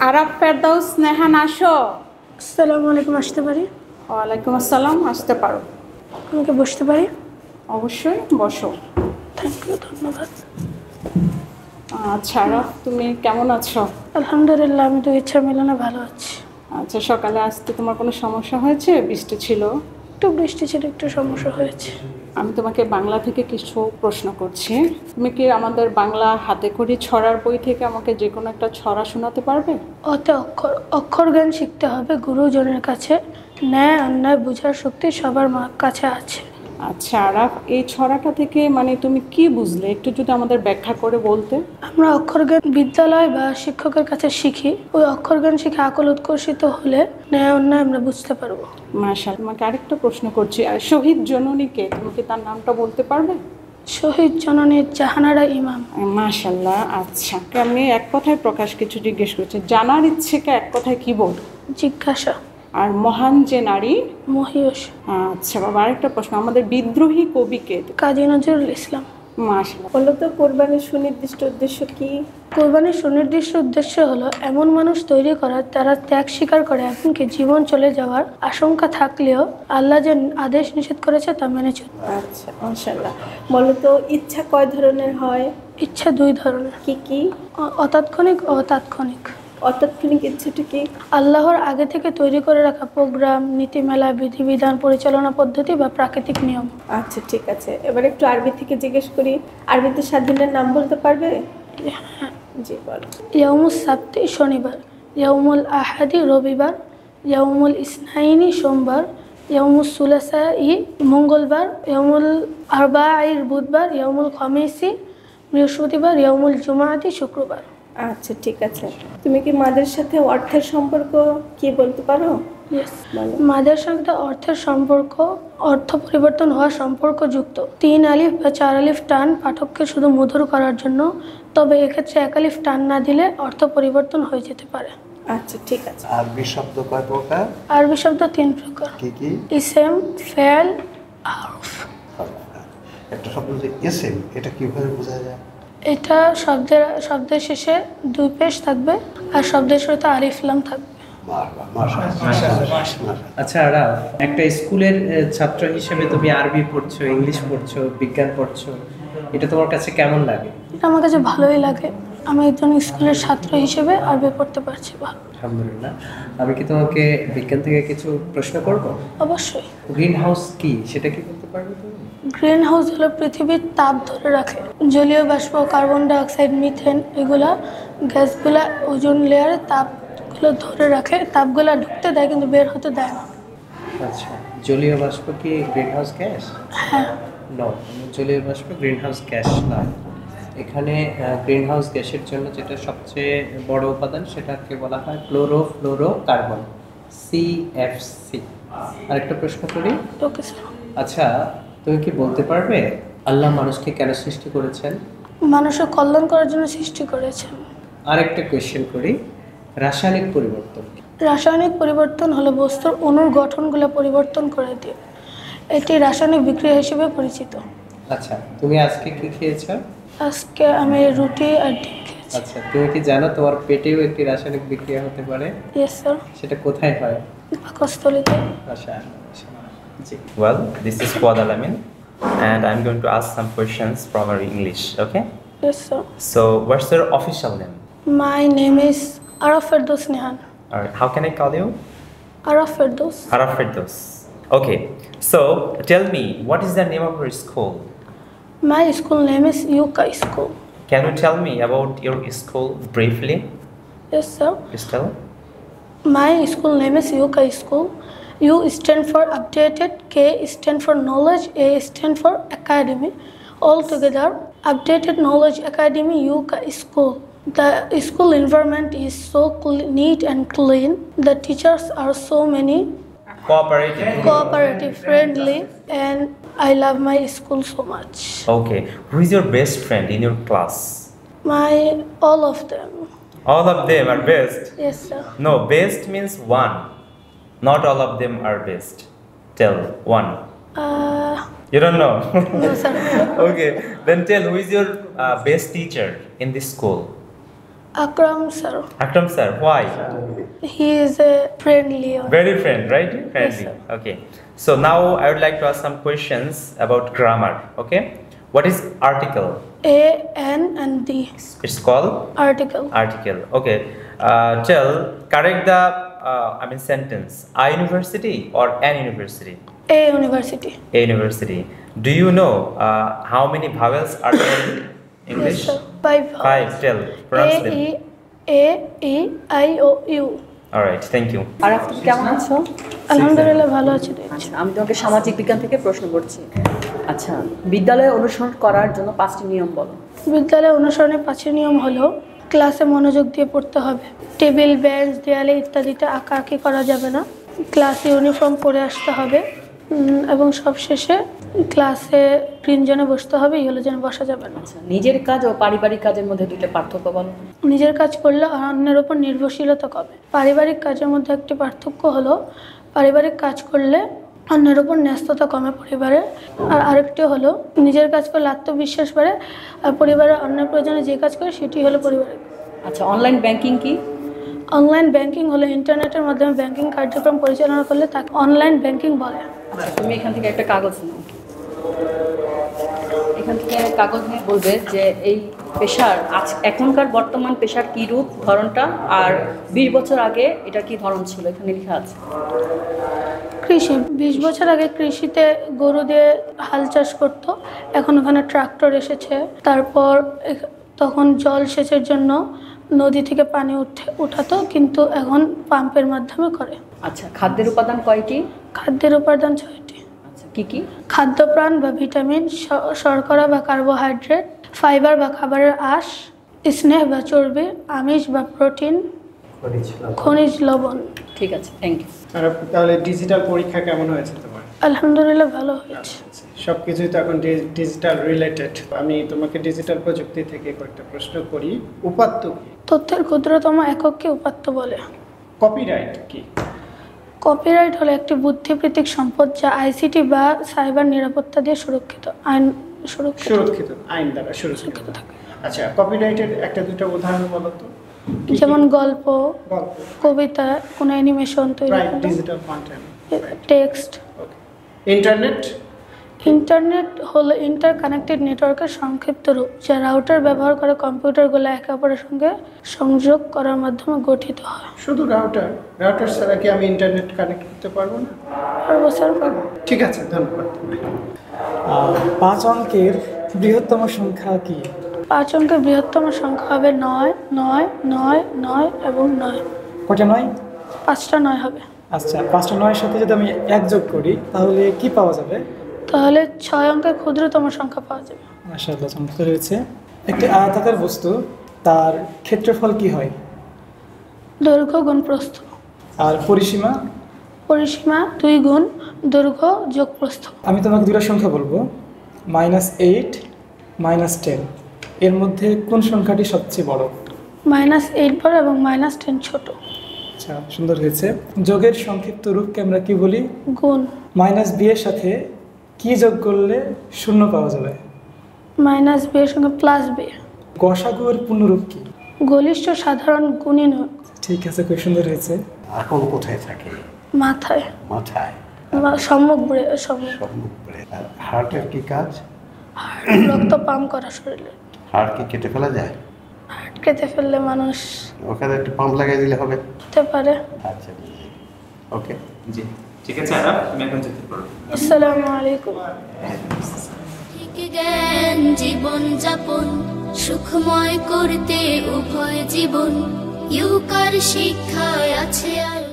আরাফ ফেরদৌস নেহান আসো। আসসালামু আলাইকুম, আসতে পারি? ওয়ালাইকুম আসসালাম, আসতে পারো। আমাকে বসতে পারি? অবশ্যই বসো। থ্যাংক ইউ, ধন্যবাদ। আচ্ছা আরাফ, তুমি কেমন আছো? আলহামদুলিল্লাহ, আমি তো ইচ্ছা মিলনে ভালো আছি। আচ্ছা, সকালে আসতে তোমার কোনো সমস্যা হয়েছে? বৃষ্টি ছিল? একটু বৃষ্টি ছিল, একটু সমস্যা হয়েছে। আমি তোমাকে বাংলা থেকে কিছু প্রশ্ন করছি। তুমি কি আমাদের বাংলা হাতে খড়ি ছড়ার বই থেকে আমাকে যে কোনো একটা ছড়া শোনাতে পারবে? অতে অক্ষর অক্ষর জ্ঞান শিখতে হবে গুরুজনের কাছে, ন্যায় অন্যায় বোঝার শক্তি সবার কাছে আছে। আচ্ছা আরাফ, এই ছড়াটা থেকে মানে তুমি কি বুঝলে, একটু যদি আমাদের ব্যাখ্যা করে বলতে। আমরা অক্ষর জ্ঞান বিদ্যালয় বা শিক্ষকের কাছে শিখি, ওই অক্ষর জ্ঞান শিখে আকল উৎকর্ষিত হলে ন্যায় অন্যায় আমরা বুঝতে পারবো। মাশাআল্লাহ। তোমাকে আরেকটা প্রশ্ন করছি, আর শহীদ জননীকে তুমি কি তার নামটা বলতে পারবে? শহীদ জননী জাহানারা ইমাম। মাশাআল্লাহ। আচ্ছা, আমি এক কথায় প্রকাশ কিছু জিজ্ঞেস করছি, জানার ইচ্ছেকে এক কথায় কি বল? জিজ্ঞাসা। আর মহান যে নারী? মহিয়স। আচ্ছা বাবা, আরেকটা প্রশ্ন, আমাদের বিদ্রোহী কবিকে? কাজী নজরুল ইসলাম। মাশাআল্লাহ। বলো তো, কোরবানির সুনির্দিষ্ট উদ্দেশ্য কি? কোরবানির সুনির্দিষ্ট উদ্দেশ্য হলো এমন মানুষ তৈরি করা যারা ত্যাগ স্বীকার করে, এমনকি জীবন চলে যাওয়ার আশঙ্কা থাকলেও আল্লাহ যে আদেশ নিষেধ করেছে তা মেনে চলবে। আচ্ছা, মাশাআল্লাহ। বলো তো, ইচ্ছা কয় ধরনের হয়? ইচ্ছা দুই ধরনের। কি কি? অতাৎক্ষণিক ও তাৎক্ষণিক। অতাৎক্ষণিক ইচ্ছাটা কি? আল্লাহর আগে থেকে তৈরি করে রাখা প্রোগ্রাম, নীতিমেলা, বিধিবিধান, পরিচালনা পদ্ধতি বা প্রাকৃতিক নিয়ম। আচ্ছা, ঠিক আছে। এবার একটু আরবি থেকে জিজ্ঞেস করি। আরবিতে 7 দিনের নাম বলতে পারবে? জি, বলো। ইয়াউমুস সাবতি শনিবার, ইয়াউমুল আহাদি রবিবার, ইয়াউমুল ইসনাইনি সোমবার, ইয়াউমুস সুলাসাই মঙ্গলবার, ইয়াউমুল আরবাঈর বুধবার, ইয়াউমুল খামিসি বৃহস্পতিবার, ইয়াউমুল জুমাআতি শুক্রবার। আচ্ছা, ঠিক আছে। তুমি কি মাদের সাথে অর্থের সম্পর্ক কি বলতে পারো? মাদের সঙ্গে অর্থের সম্পর্ক অর্থ পরিবর্তন হওয়া সম্পর্কযুক্ত। 3 আলিফ বা 4 আলিফ টান পাঠককে শুধু মধুর করার জন্য, তবে এক্ষেত্রে 1 আলিফ টান না দিলে অর্থ পরিবর্তন হয়ে যেতে পারে। আচ্ছা, ঠিক আছে। আরবি শব্দ কয় প্রকার? আরবি শব্দ 3 প্রকার। কি কি? ইসেম, ফেল, আরফ। একটা শব্দ যে ইসেম, এটা কিভাবে বোঝা যায়? এটা শব্দের শেষে 2 পেশ থাকবে আর শব্দের শুরুতে আলিফ লাম থাকবে। আচ্ছা আরাফ, একটা স্কুলের ছাত্র হিসেবে তুমি আরবি পড়ছো, ইংলিশ পড়ছো, বিজ্ঞান পড়ছো, এটা তোমার কাছে কেমন লাগে? এটা আমার কাছে ভালোই লাগে। আমি একজন স্কুলের ছাত্র হিসেবে আরবি পড়তে পারছি ভালো। আলহামদুলিল্লাহ। আমি কি তোমাকে বিজ্ঞান থেকে কিছু প্রশ্ন করব? অবশ্যই। গ্রিন হাউস কি, সেটা কি বলতে পারবে তুমি? গ্রিন হাউস হলো পৃথিবীর তাপ ধরে রাখে। জলীয় বাষ্প, কার্বন ডাই অক্সাইড, মিথেন, এগুলা গ্যাসগুলা ওজোন লেয়ারে তাপগুলো ধরে রাখে। তাপগুলা ঢুকতে দেয় কিন্তু বের হতে দেয় না। আচ্ছা, জলীয় বাষ্প কি গ্রিন হাউস গ্যাস? হ্যাঁ। নো, জলীয় বাষ্প গ্রিন হাউস গ্যাস নয়। এখানে গ্রিন হাউস গ্যাসের জন্য যেটা সবচেয়ে বড় উপাদান, সেটাকে বলা হয় ক্লোরোফ্লোরোকার্বন, CFC। আরেকটা প্রশ্ন করি। Okay sir. আচ্ছা, তুমি কি বলতে পারবে আল্লাহ মানুষকে কেন সৃষ্টি করেছেন? মানুষের কল্যাণ করার জন্য সৃষ্টি করেছেন। আরেকটা কোয়েশ্চেন করি, রাসায়নিক পরিবর্তন। রাসায়নিক পরিবর্তন হলো বস্তুর অণুর গঠনগুলো পরিবর্তন করে দিয়ে, এটি রাসায়নিক বিক্রিয়া হিসেবে পরিচিত। আচ্ছা, তুমি আজকে কি খেয়েছো? আজকে আমি রুটি আর ডিম খেয়েছি। আচ্ছা, তুমি কি জানো তোমার পেটেও একটি রাসায়নিক বিক্রিয়া হতে পারে? Yes sir. সেটা কোথায় হয়? পাকস্থলীতে। Well, this is Fuad Alamin, and I'm going to ask some questions from our English, okay? Yes, sir. So, what's your official name? My name is Araf Firdaus Nehan. Alright, how can I call you? Araf Firdaus. Araf Firdaus. Okay, so tell me, what is the name of your school? My school name is Yuka School. Can you tell me about your school briefly? Yes, sir. Please tell. My school name is Yuka School. U stand for updated, K stand for knowledge, A stand for academy. All together, Updated Knowledge Academy Yuka School. The school environment is so neat and clean. The teachers are so many, cooperative, friendly, and I love my school so much. Okay, who is your best friend in your class? All of them. All of them are best? Yes, sir. No, best means one. Not all of them are best. Tell one. You don't know? No, sir. Okay, then tell, who is your best teacher in this school? Akram sir. Akram sir, why? He is a friendly. Very right? Friendly. sir. Okay. So now I would like to ask some questions about grammar. Okay. What is article? A, N, and D. It's called Article. article. Okay. Correct the sentence. A university or an university? A university. A university. Do you know how many vowels are there in English? Yes, sir. 5 vowels. 5. Tell. Pronounce them. A, E, I, O, U. All right. Thank you. আর আপনি কেমন আছো? আলহামদুলিল্লাহ ভালো আছি দেখছি। আচ্ছা, আমি তোমাকে সামাজিক বিজ্ঞান থেকে প্রশ্ন করছি। আচ্ছা, বিদ্যালয়ে অনুসরণ করার জন্য 5টি নিয়ম বলো। বিদ্যালয়ে অনুসরণের 5টি নিয়ম হলো ক্লাসে মনোযোগ দিয়ে পড়তে হবে, টেবিল, বেঞ্চ, দেয়ালে ইত্যাদিতে আঁকাআঁকি করা যাবে না, ক্লাসে ইউনিফর্ম পরে আসতে হবে, এবং সবশেষে ক্লাসে গ্রিন জোনে বসতে হবে, ইয়েলো জোনে বসা যাবে না। আচ্ছা, নিজের কাজ ও পারিবারিক কাজের মধ্যে দুইটা পার্থক্য বলো। নিজের কাজ করলে অন্যের উপর নির্ভরশীলতা কমে। পারিবারিক কাজের মধ্যে একটি পার্থক্য হলো পারিবারিক কাজ করলে অন্যের উপর ন্যস্ততা কমে পরিবারে, আর আরেকটি হলো নিজের কাজ করলে আত্মবিশ্বাস বাড়ে, আর পরিবারের অন্যের প্রয়োজনে যে কাজ করে সেটি হলো পরিবারের। আচ্ছা, অনলাইন ব্যাংকিং কি? অনলাইন ব্যাংকিং হলো ইন্টারনেটের মাধ্যমে ব্যাংকিং কার্যক্রম পরিচালনা করলে তাকে অনলাইন ব্যাংকিং বলে। আচ্ছা, তুমি এখান থেকে একটা কাগজ নাও, এখান থেকে কাগজ নিয়ে বলবে যে এই পেশার এখনকার বর্তমান পেশার কী রূপ, ধরনটা, আর 20 বছর আগে এটা কি ধরন ছিল, এখানে লেখা আছে। কৃষি 20 বছর আগে কৃষিতে গরু দিয়ে হাল চাষ করতো, এখন ওখানে ট্রাক্টর এসেছে। তারপর তখন জল সেচের জন্য নদী থেকে পানি উঠাতো, কিন্তু এখন পাম্পের মাধ্যমে করে। আচ্ছা, খাদ্যের উপাদান কয়টি? খাদ্যের উপাদান 6টি। আচ্ছা, কি কি? খাদ্যপ্রাণ বা ভিটামিন, শর্করা বা কার্বোহাইড্রেট, ফাইবার বা খাবারের আঁশ, স্নেহ বা চর্বি, আমিষ বা প্রোটিন, খনিজ লবণ। ঠিক আছে, থ্যাংক ইউ। তাহলে ডিজিটাল পরীক্ষা কেমন হয়েছে তোমার? আলহামদুলিল্লাহ ভালো হয়েছে। সব কিছুই তো এখন ডিজিটাল রিলেটেড। আমি তোমাকে ডিজিটাল প্রযুক্তি থেকে কয়েকটা প্রশ্ন করি। উপাত্ত কি? তথ্যের ক্ষুদ্রতম একককে উপাত্ত বলে। কপিরাইট কি? কপিরাইট হলো একটি বুদ্ধিবৃত্তিক সম্পদ যা আইসিটি বা সাইবার নিরাপত্তা দিয়ে সুরক্ষিত আইন দ্বারা সুরক্ষিত থাকে। আচ্ছা, কপিরাইটের একটা দুটো উদাহরণ বলো তো। যেমন গল্প, কবিতা, কোনো অ্যানিমেশন তৈরি করা, digital content, text. Internet? Internet হলো ইন্টারকানেক্টেড নেটওয়ার্কের সংক্ষিপ্ত রূপ, যা রাউটার ব্যবহার করে কম্পিউটারগুলো একে অপরের সঙ্গে সংযোগ করার মাধ্যমে গঠিত হয়। শুধু রাউটার ছাড়া কি আমি ইন্টারনেট কানেক্ট করতে পারবো না? পারবো স্যার, পারবো। ঠিক আছে, ধন্যবাদ। 5 অঙ্কের বৃহত্তম সংখ্যা কি? 5 অঙ্কের বৃহত্তম সংখ্যা হবে 9, 9, 9, 9 এবং 9। কটা 9? 5টা 9 হবে। আচ্ছা, 5টা 9-এর সাথে যদি আমি 1 যোগ করি তাহলে কি পাওয়া যাবে? তাহলে 6 অঙ্কের ক্ষুদ্রতম সংখ্যা পাওয়া যাবে। মাশাআল্লাহ, চমৎকার হয়েছে। একটি আয়তাকার বস্তু, তার ক্ষেত্রফল কি হয়? দৈর্ঘ্য গুণ প্রস্থ। আর পরিসীমা? পরিসীমা 2 গুণ দৈর্ঘ্য যোগ প্রস্থ। আমি তোমাকে দুটো সংখ্যা বলবো, -8, -10। এর মধ্যে কোন সংখ্যাটি সবচেয়ে বড়? -8 বড় এবং -10 ছোট। আচ্ছা, সুন্দর হয়েছে। যোগের সংক্ষিপ্ত রূপকে আমরা কি বলি? গুণ। -b এর সাথে কি যোগ করলে 0 পাওয়া যাবে? -b এর সঙ্গে +b। গসাগুর পূর্ণরূপ কি? ঘনিষ্ঠ সাধারণ গুণিতক। ঠিক আছে, খুব সুন্দর হয়েছে। এখন কোথায় থাকে? মাথায়। মাথায়। সম্মুখ হার্টের কি কাজ? রক্ত পাম্প করা শরীরে। হার্ট কি কেটে ফেলা যায়? হার্ট কেটে ফেললে মানুষ ওখানে একটু পাম্প লাগাই দিলে হবে? হতে পারে। আচ্ছা, ওকে, জি ঠিক আছে। আর তুমি এখন যেতে পারো। আসসালামু আলাইকুম। জ্ঞান জীবন যাপন সুখময় করতে উভয় জীবন ইউকার শিক্ষায় আছে আর